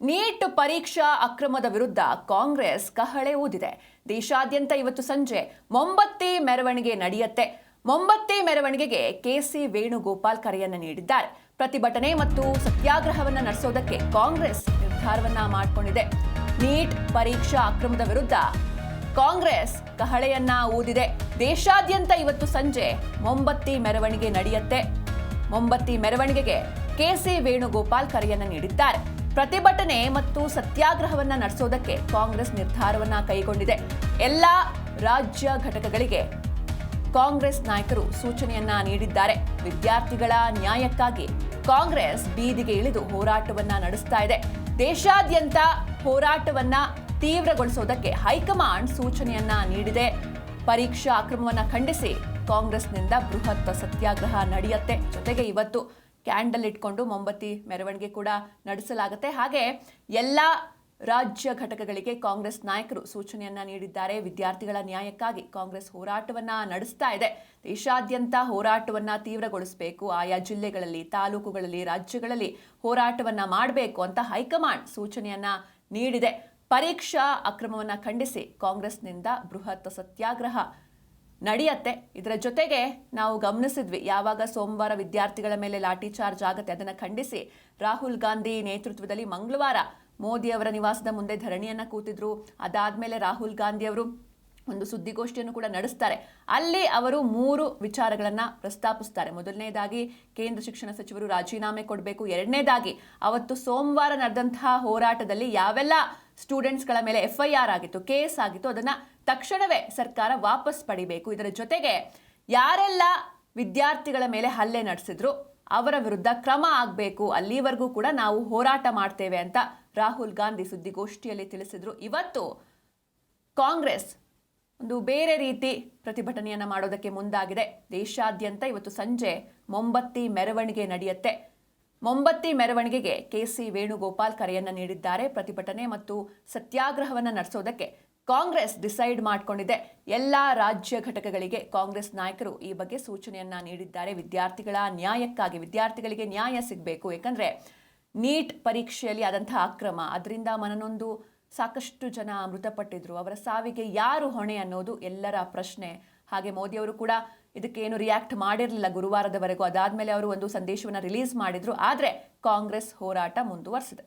Neat ಪರೀಕ್ಷಾ ಅಕ್ರಮದ ವಿರುದ್ಧ ಕಾಂಗ್ರೆಸ್ ಕಹಳೆ ಊದಿದೆ. ದೇಶಾದ್ಯಂತ ಇವತ್ತು ಸಂಜೆ ಮೊಂಬತ್ತಿ ಮೆರವಣಿಗೆ ನಡೆಯುತ್ತೆ. ಮೊಂಬತ್ತಿ ಮೆರವಣಿಗೆಗೆ ಕೆಸಿ ವೇಣುಗೋಪಾಲ್ ಕರೆಯನ್ನು ನೀಡಿದ್ದಾರೆ. ಪ್ರತಿಭಟನೆ ಮತ್ತು ಸತ್ಯಾಗ್ರಹವನ್ನು ನಡೆಸೋದಕ್ಕೆ ಕಾಂಗ್ರೆಸ್ ನಿರ್ಧಾರವನ್ನ ಮಾಡಿಕೊಂಡಿದೆ. ನೀಟ್ ಪರೀಕ್ಷಾ ಅಕ್ರಮದ ವಿರುದ್ಧ ಕಾಂಗ್ರೆಸ್ ಕಹಳೆಯನ್ನ ಊದಿದೆ. ದೇಶಾದ್ಯಂತ ಇವತ್ತು ಸಂಜೆ ಮೊಂಬತ್ತಿ ಮೆರವಣಿಗೆ ನಡೆಯುತ್ತೆ. ಮೊಂಬತ್ತಿ ಮೆರವಣಿಗೆಗೆ ಕೆಸಿ ವೇಣುಗೋಪಾಲ್ ಕರೆಯನ್ನು ನೀಡಿದ್ದಾರೆ. ಪ್ರತಿಭಟನೆ ಮತ್ತು ಸತ್ಯಾಗ್ರಹವನ್ನ ನಡೆಸೋದಕ್ಕೆ ಕಾಂಗ್ರೆಸ್ ನಿರ್ಧಾರವನ್ನ ಕೈಗೊಂಡಿದೆ. ಎಲ್ಲ ರಾಜ್ಯ ಘಟಕಗಳಿಗೆ ಕಾಂಗ್ರೆಸ್ ನಾಯಕರು ಸೂಚನೆಯನ್ನ ನೀಡಿದ್ದಾರೆ. ವಿದ್ಯಾರ್ಥಿಗಳ ನ್ಯಾಯಕ್ಕಾಗಿ ಕಾಂಗ್ರೆಸ್ ಬೀದಿಗೆ ಇಳಿದು ಹೋರಾಟವನ್ನ ನಡೆಸ್ತಾ ಇದೆ. ದೇಶಾದ್ಯಂತ ಹೋರಾಟವನ್ನ ತೀವ್ರಗೊಳಿಸೋದಕ್ಕೆ ಹೈಕಮಾಂಡ್ ಸೂಚನೆಯನ್ನ ನೀಡಿದೆ. ಪರೀಕ್ಷಾ ಅಕ್ರಮವನ್ನ ಖಂಡಿಸಿ ಕಾಂಗ್ರೆಸ್ನಿಂದ ಬೃಹತ್ ಸತ್ಯಾಗ್ರಹ ನಡೆಯುತ್ತೆ. ಜೊತೆಗೆ ಇವತ್ತು ಕ್ಯಾಂಡಲ್ ಇಟ್ಕೊಂಡು ಮೊಂಬತ್ತಿ ಮೆರವಣಿಗೆ ಕೂಡ ನಡೆಸಲಾಗುತ್ತೆ. ಹಾಗೆ ಎಲ್ಲ ರಾಜ್ಯ ಘಟಕಗಳಿಗೆ ಕಾಂಗ್ರೆಸ್ ನಾಯಕರು ಸೂಚನೆಯನ್ನ ನೀಡಿದ್ದಾರೆ. ವಿದ್ಯಾರ್ಥಿಗಳ ನ್ಯಾಯಕ್ಕಾಗಿ ಕಾಂಗ್ರೆಸ್ ಹೋರಾಟವನ್ನ ನಡೆಸ್ತಾ ಇದೆ. ದೇಶಾದ್ಯಂತ ಹೋರಾಟವನ್ನ ತೀವ್ರಗೊಳಿಸಬೇಕು. ಆಯಾ ಜಿಲ್ಲೆಗಳಲ್ಲಿ, ತಾಲೂಕುಗಳಲ್ಲಿ, ರಾಜ್ಯಗಳಲ್ಲಿ ಹೋರಾಟವನ್ನ ಮಾಡಬೇಕು ಅಂತ ಹೈಕಮಾಂಡ್ ಸೂಚನೆಯನ್ನ ನೀಡಿದೆ. ಪರೀಕ್ಷಾ ಅಕ್ರಮವನ್ನ ಖಂಡಿಸಿ ಕಾಂಗ್ರೆಸ್ನಿಂದ ಬೃಹತ್ ಸತ್ಯಾಗ್ರಹ ನಡೆಯುತ್ತೆ. ಇದರ ಜೊತೆಗೆ ನಾವು ಗಮನಿಸಿದ್ವಿ, ಯಾವಾಗ ಸೋಮವಾರ ವಿದ್ಯಾರ್ಥಿಗಳ ಮೇಲೆ ಲಾಠಿ ಚಾರ್ಜ್ ಆಗುತ್ತೆ ಅದನ್ನು ಖಂಡಿಸಿ ರಾಹುಲ್ ಗಾಂಧಿ ನೇತೃತ್ವದಲ್ಲಿ ಮಂಗಳವಾರ ಮೋದಿ ಅವರ ನಿವಾಸದ ಮುಂದೆ ಧರಣಿಯನ್ನ ಕೂತಿದ್ರು. ಅದಾದ್ಮೇಲೆ ರಾಹುಲ್ ಗಾಂಧಿ ಅವರು ಒಂದು ಸುದ್ದಿಗೋಷ್ಠಿಯನ್ನು ಕೂಡ ನಡೆಸ್ತಾರೆ. ಅಲ್ಲಿ ಅವರು 3 ವಿಚಾರಗಳನ್ನ ಪ್ರಸ್ತಾಪಿಸ್ತಾರೆ. ಮೊದಲನೇದಾಗಿ ಕೇಂದ್ರ ಶಿಕ್ಷಣ ಸಚಿವರು ರಾಜೀನಾಮೆ ಕೊಡಬೇಕು. ಎರಡನೇದಾಗಿ ಅವತ್ತು ಸೋಮವಾರ ನಡೆದಂತಹ ಹೋರಾಟದಲ್ಲಿ ಯಾವೆಲ್ಲ ಸ್ಟೂಡೆಂಟ್ಸ್ಗಳ ಮೇಲೆ FIR ಆಗಿತ್ತು, ಕೇಸ್ ಆಗಿತ್ತು, ಅದನ್ನ ತಕ್ಷಣವೇ ಸರ್ಕಾರ ವಾಪಸ್ ಪಡಿಬೇಕು. ಇದರ ಜೊತೆಗೆ ಯಾರೆಲ್ಲ ವಿದ್ಯಾರ್ಥಿಗಳ ಮೇಲೆ ಹಲ್ಲೆ ನಡೆಸಿದ್ರು ಅವರ ವಿರುದ್ಧ ಕ್ರಮ ಆಗಬೇಕು, ಅಲ್ಲಿವರೆಗೂ ಕೂಡ ನಾವು ಹೋರಾಟ ಮಾಡ್ತೇವೆ ಅಂತ ರಾಹುಲ್ ಗಾಂಧಿ ಸುದ್ದಿಗೋಷ್ಠಿಯಲ್ಲಿ ತಿಳಿಸಿದ್ರು. ಇವತ್ತು ಕಾಂಗ್ರೆಸ್ ಒಂದು ಬೇರೆ ರೀತಿ ಪ್ರತಿಭಟನೆಯನ್ನ ಮಾಡೋದಕ್ಕೆ ಮುಂದಾಗಿದೆ. ದೇಶಾದ್ಯಂತ ಇವತ್ತು ಸಂಜೆ ಮೊಂಬತ್ತಿ ಮೆರವಣಿಗೆ ನಡೆಯುತ್ತೆ. ಮೊಂಬತ್ತಿ ಮೆರವಣಿಗೆಗೆ ಕೆಸಿ ವೇಣುಗೋಪಾಲ್ ಕರೆಯನ್ನ ನೀಡಿದ್ದಾರೆ. ಪ್ರತಿಭಟನೆ ಮತ್ತು ಸತ್ಯಾಗ್ರಹವನ್ನ ನಡೆಸೋದಕ್ಕೆ ಕಾಂಗ್ರೆಸ್ ಡಿಸೈಡ್ ಮಾಡಿಕೊಂಡಿದೆ. ಎಲ್ಲ ರಾಜ್ಯ ಘಟಕಗಳಿಗೆ ಕಾಂಗ್ರೆಸ್ ನಾಯಕರು ಈ ಬಗ್ಗೆ ಸೂಚನೆಯನ್ನ ನೀಡಿದ್ದಾರೆ. ವಿದ್ಯಾರ್ಥಿಗಳ ನ್ಯಾಯಕ್ಕಾಗಿ ವಿದ್ಯಾರ್ಥಿಗಳಿಗೆ ನ್ಯಾಯ ಸಿಗಬೇಕು. ಯಾಕಂದ್ರೆ ನೀಟ್ ಪರೀಕ್ಷೆಯಲ್ಲಿ ಆದಂತಹ ಅಕ್ರಮ, ಅದರಿಂದ ಮನನೊಂದು ಸಾಕಷ್ಟು ಜನ ಮೃತಪಟ್ಟಿದ್ರು. ಅವರ ಸಾವಿಗೆ ಯಾರು ಹೊಣೆ ಅನ್ನೋದು ಎಲ್ಲರ ಪ್ರಶ್ನೆ. ಹಾಗೆ ಮೋದಿ ಅವರು ಕೂಡ ಇದಕ್ಕೇನು ರಿಯಾಕ್ಟ್ ಮಾಡಿರಲಿಲ್ಲ ಗುರುವಾರದವರೆಗೂ. ಅದಾದ್ಮೇಲೆ ಅವರು ಒಂದು ಸಂದೇಶವನ್ನು ರಿಲೀಸ್ ಮಾಡಿದ್ರು. ಆದರೆ ಕಾಂಗ್ರೆಸ್ ಹೋರಾಟ ಮುಂದುವರಿಸಿದೆ.